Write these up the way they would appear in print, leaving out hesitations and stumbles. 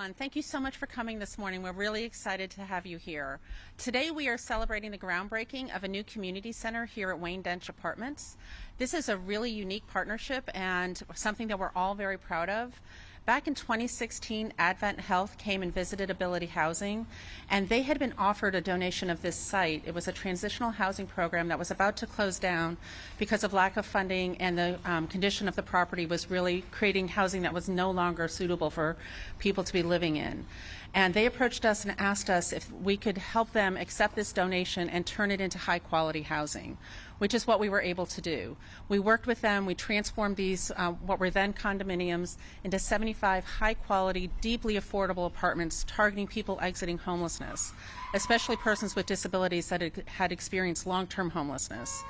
everyone. Thank you so much for coming this morning. We're really excited to have you here. Today we are celebrating the groundbreaking of a new community center here at Wayne Densch Apartments. This is a really unique partnership and something that we're all very proud of. Back in 2016, AdventHealth came and visited Ability Housing, and they had been offered a donation of this site. It was a transitional housing program that was about to close down because of lack of funding, and the condition of the property was really creating housing that was no longer suitable for people to be living in. And they approached us and asked us if we could help them accept this donation and turn it into high quality housing, which is what we were able to do. We worked with them, we transformed these, what were then condominiums, into 75 high quality, deeply affordable apartments targeting people exiting homelessness, especially persons with disabilities that had experienced long-term homelessness.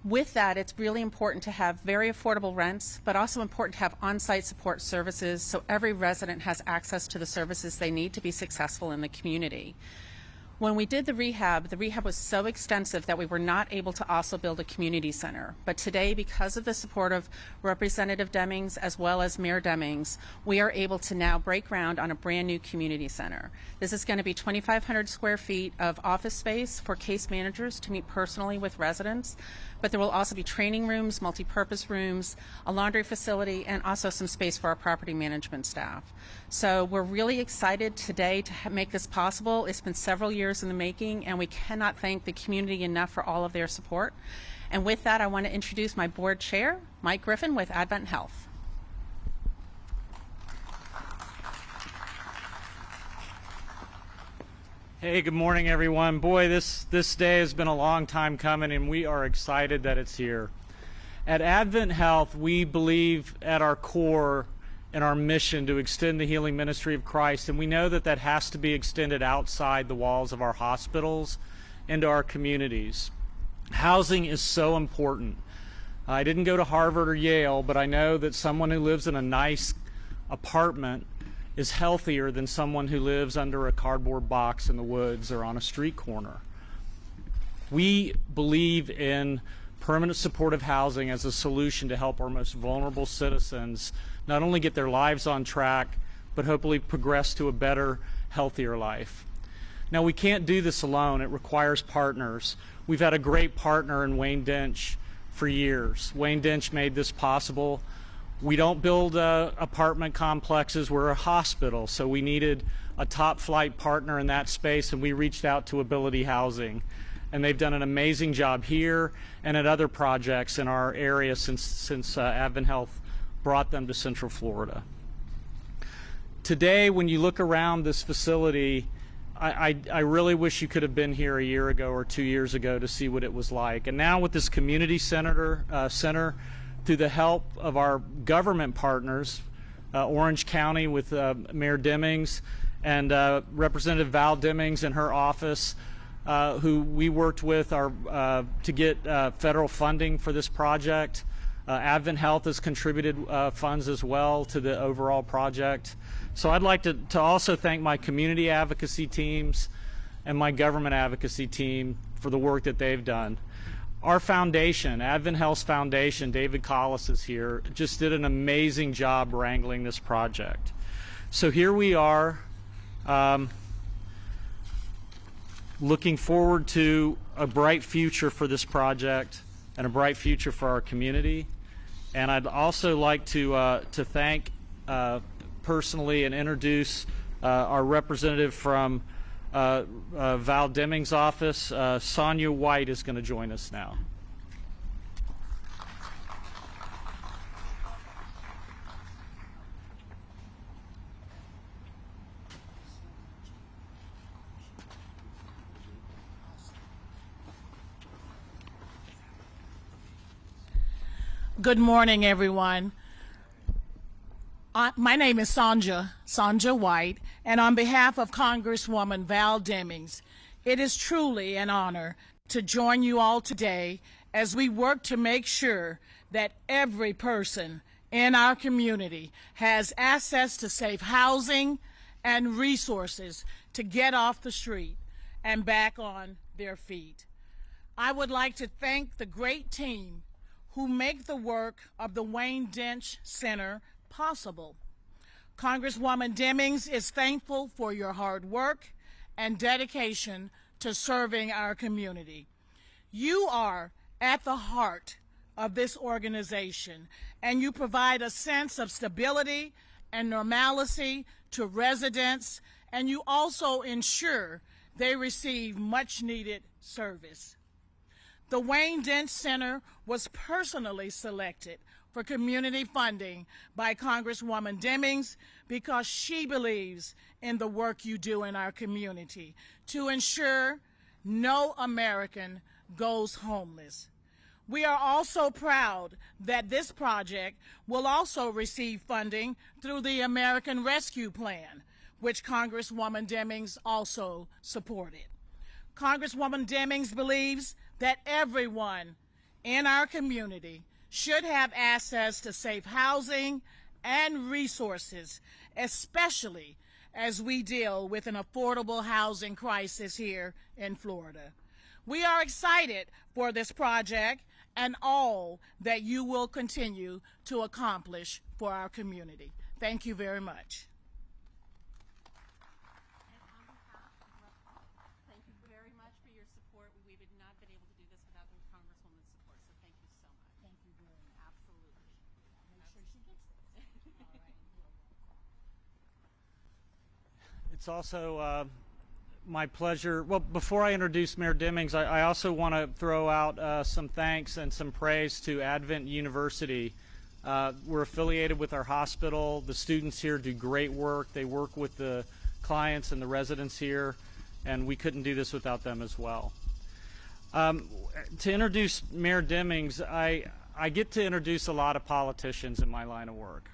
With that, it's really important to have very affordable rents, but also important to have on-site support services so every resident has access to the services they need to be successful in the community. When we did the rehab was so extensive that we were not able to also build a community center. But today, because of the support of Representative Demings as well as Mayor Demings, we are able to now break ground on a brand new community center. This is going to be 2,500 square feet of office space for case managers to meet personally with residents. But there will also be training rooms, multi-purpose rooms, a laundry facility, and also some space for our property management staff. So we're really excited today to make this possible. It's been several years in the making, and we cannot thank the community enough for all of their support. And with that, I want to introduce my board chair, Mike Griffin with AdventHealth. Hey, good morning, everyone. Boy, this day has been a long time coming, and we are excited that it's here. At AdventHealth, we believe at our core in our mission to extend the healing ministry of Christ, and we know that that has to be extended outside the walls of our hospitals into our communities. Housing is so important. I didn't go to Harvard or Yale, but I know that someone who lives in a nice apartment is healthier than someone who lives under a cardboard box in the woods or on a street corner. We believe in permanent supportive housing as a solution to help our most vulnerable citizens not only get their lives on track, but hopefully progress to a better, healthier life. Now, we can't do this alone. It requires partners. We've had a great partner in Wayne Densch for years. Wayne Densch made this possible. We don't build apartment complexes, we're a hospital, so we needed a top flight partner in that space, and we reached out to Ability Housing. And they've done an amazing job here and at other projects in our area since AdventHealth brought them to Central Florida. Today, when you look around this facility, I really wish you could have been here a year ago or 2 years ago to see what it was like. And now with this community center, through the help of our government partners, Orange County with Mayor Demings and Representative Val Demings and her office, who we worked with to get federal funding for this project. AdventHealth has contributed funds as well to the overall project. So I'd like to also thank my community advocacy teams and my government advocacy team for the work that they've done. Our foundation, AdventHealth's foundation, David Collis is here, just did an amazing job wrangling this project. So here we are, looking forward to a bright future for this project and a bright future for our community. And I'd also like to thank personally and introduce our representative from Val Demings' office. Sonia White is going to join us now. Good morning, everyone. My name is Sonja White, and on behalf of Congresswoman Val Demings, it is truly an honor to join you all today as we work to make sure that every person in our community has access to safe housing and resources to get off the street and back on their feet. I would like to thank the great team who make the work of the Wayne Densch Center possible. Congresswoman Demings is thankful for your hard work and dedication to serving our community. You are at the heart of this organization, and you provide a sense of stability and normalcy to residents, and you also ensure they receive much-needed service. The Wayne Densch Center was personally selected for community funding by Congresswoman Demings because she believes in the work you do in our community to ensure no American goes homeless. We are also proud that this project will also receive funding through the American Rescue Plan, which Congresswoman Demings also supported. Congresswoman Demings believes that everyone in our community should have access to safe housing and resources, especially as we deal with an affordable housing crisis here in Florida. We are excited for this project and all that you will continue to accomplish for our community. Thank you very much. Thank you very much for your support. We would not have been able to do this without the Congresswoman's support, so thank you so much. Thank you very much. Absolutely. Make sure she gets this. All right. It's also my pleasure. Well, before I introduce Mayor Demings, I also want to throw out some thanks and some praise to Advent University. We're affiliated with our hospital. The students here do great work. They work with the clients and the residents here, and we couldn't do this without them as well. To introduce Mayor Demings, I get to introduce a lot of politicians in my line of work.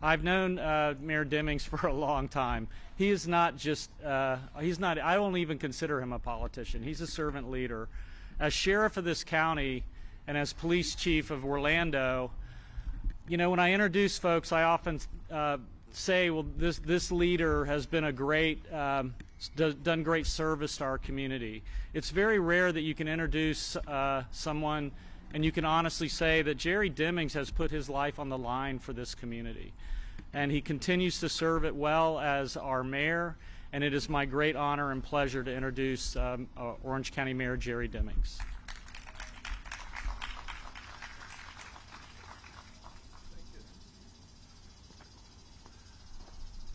I've known Mayor Demings for a long time. He is not just, I don't even consider him a politician. He's a servant leader. As sheriff of this county and as police chief of Orlando, you know, when I introduce folks, I often say, well, this leader has been a great, done great service to our community. It's very rare that you can introduce someone and you can honestly say that Jerry Demings has put his life on the line for this community. And he continues to serve it well as our mayor, and it is my great honor and pleasure to introduce Orange County Mayor Jerry Demings.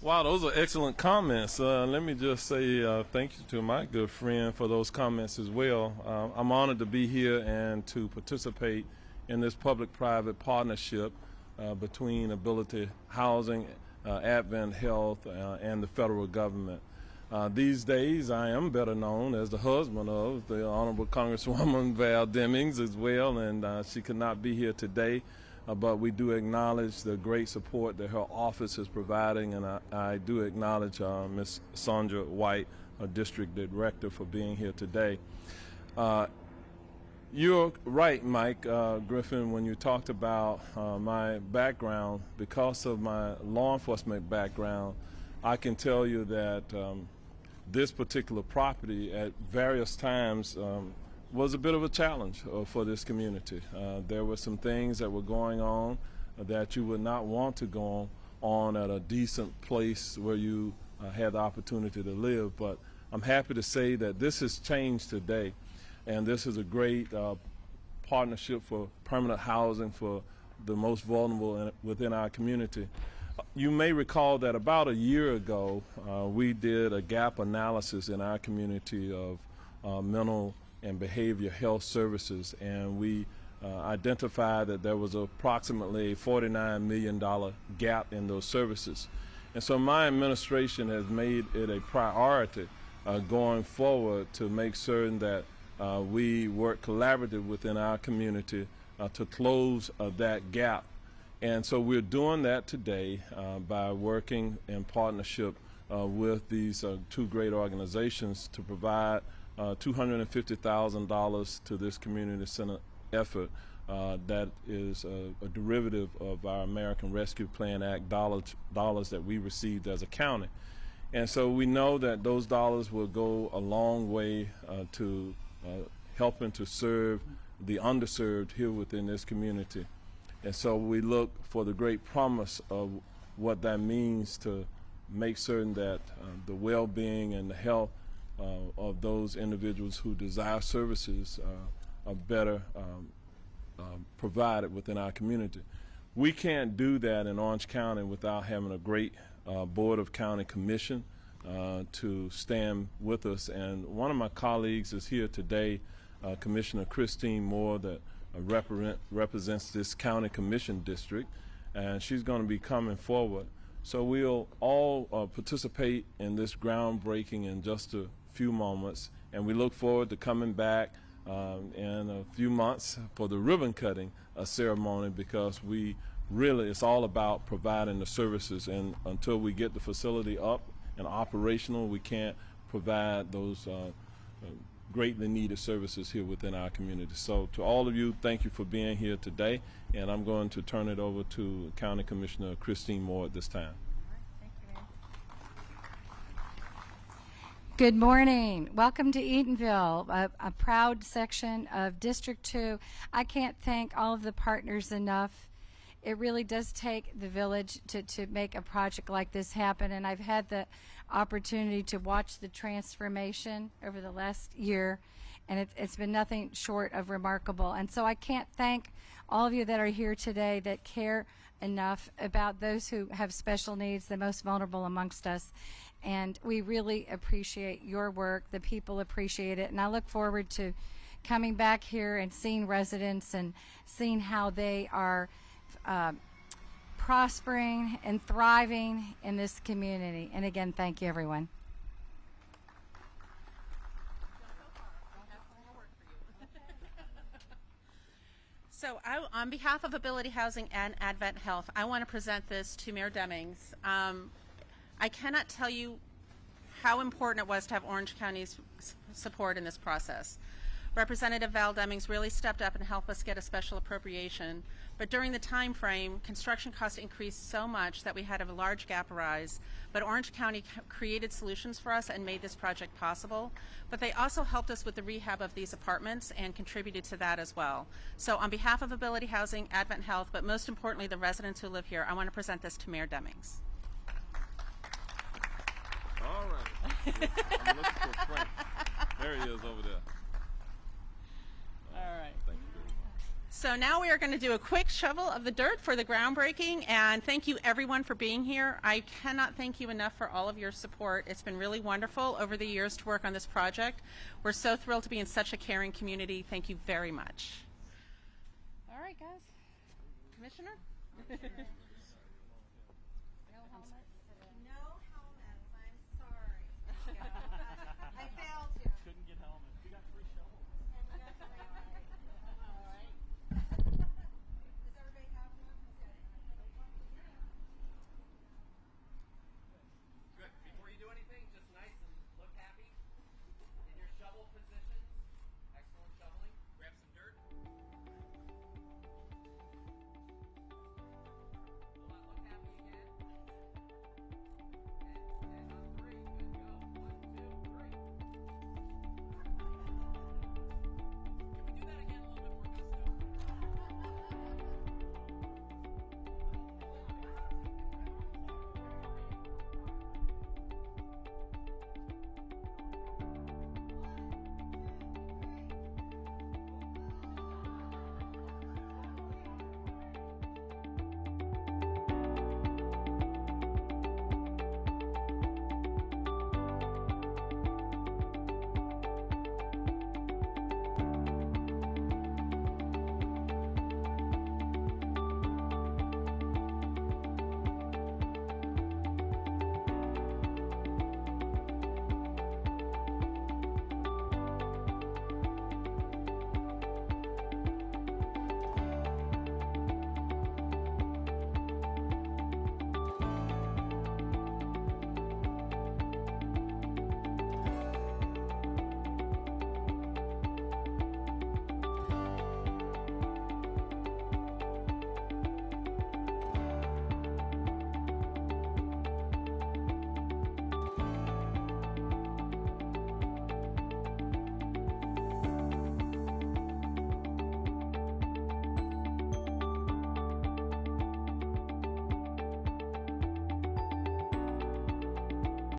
Wow, those are excellent comments. Let me just say thank you to my good friend for those comments as well. I'm honored to be here and to participate in this public-private partnership between Ability Housing, AdventHealth, and the federal government. These days, I am better known as the husband of the Honorable Congresswoman Val Demings as well, and she could not be here today. But we do acknowledge the great support that her office is providing, and I do acknowledge Ms. Sandra White, our district director, for being here today. You're right, Mike Griffin, when you talked about my background. Because of my law enforcement background, I can tell you that this particular property at various times was a bit of a challenge for this community. There were some things that were going on that you would not want to go on at a decent place where you had the opportunity to live. But I'm happy to say that this has changed today, and this is a great partnership for permanent housing for the most vulnerable within our community. You may recall that about a year ago, we did a gap analysis in our community of mental and behavioral health services, and we identified that there was approximately a $49 million gap in those services. And so my administration has made it a priority going forward to make certain that we work collaboratively within our community to close that gap. And so we're doing that today by working in partnership with these two great organizations to provide $250,000 to this community center effort that is a derivative of our American Rescue Plan Act dollars that we received as a county. And so we know that those dollars will go a long way to helping to serve the underserved here within this community. And so we look for the great promise of what that means to make certain that the well-being and the health of those individuals who desire services are better provided within our community. We can't do that in Orange County without having a great Board of County Commission to stand with us. And one of my colleagues is here today, Commissioner Christine Moore, that represents this county commission district, and she's going to be coming forward. So we'll all participate in this groundbreaking in just a few moments, and we look forward to coming back in a few months for the ribbon cutting ceremony, because it's all about providing the services, and until we get the facility up and operational, we can't provide those greatly needed services here within our community. So to all of you, thank you for being here today, and I'm going to turn it over to County Commissioner Christine Moore at this time. Good morning. Welcome to Eatonville, a proud section of District 2. I can't thank all of the partners enough. It really does take the village to make a project like this happen, and I've had the opportunity to watch the transformation over the last year, and it's been nothing short of remarkable. And so I can't thank all of you that are here today that care enough about those who have special needs, the most vulnerable amongst us. And we really appreciate your work. The people appreciate it, and I look forward to coming back here and seeing residents and seeing how they are prospering and thriving in this community. And again, thank you, everyone. So on behalf of Ability Housing and AdventHealth, I want to present this to Mayor Demings. I cannot tell you how important it was to have Orange County's support in this process. Representative Val Demings really stepped up and helped us get a special appropriation, but during the time frame, construction costs increased so much that we had a large gap arise, but Orange County created solutions for us and made this project possible, but they also helped us with the rehab of these apartments and contributed to that as well. So on behalf of Ability Housing, AdventHealth, but most importantly the residents who live here, I want to present this to Mayor Demings. All right. I'm looking for Frank. There he is over there. All right. Thank you very much. So now we are going to do a quick shovel of the dirt for the groundbreaking, and thank you everyone for being here. I cannot thank you enough for all of your support. It's been really wonderful over the years to work on this project. We're so thrilled to be in such a caring community. Thank you very much. All right, guys. Commissioner? Good. Before you do anything, just nice and look happy in your shovel position.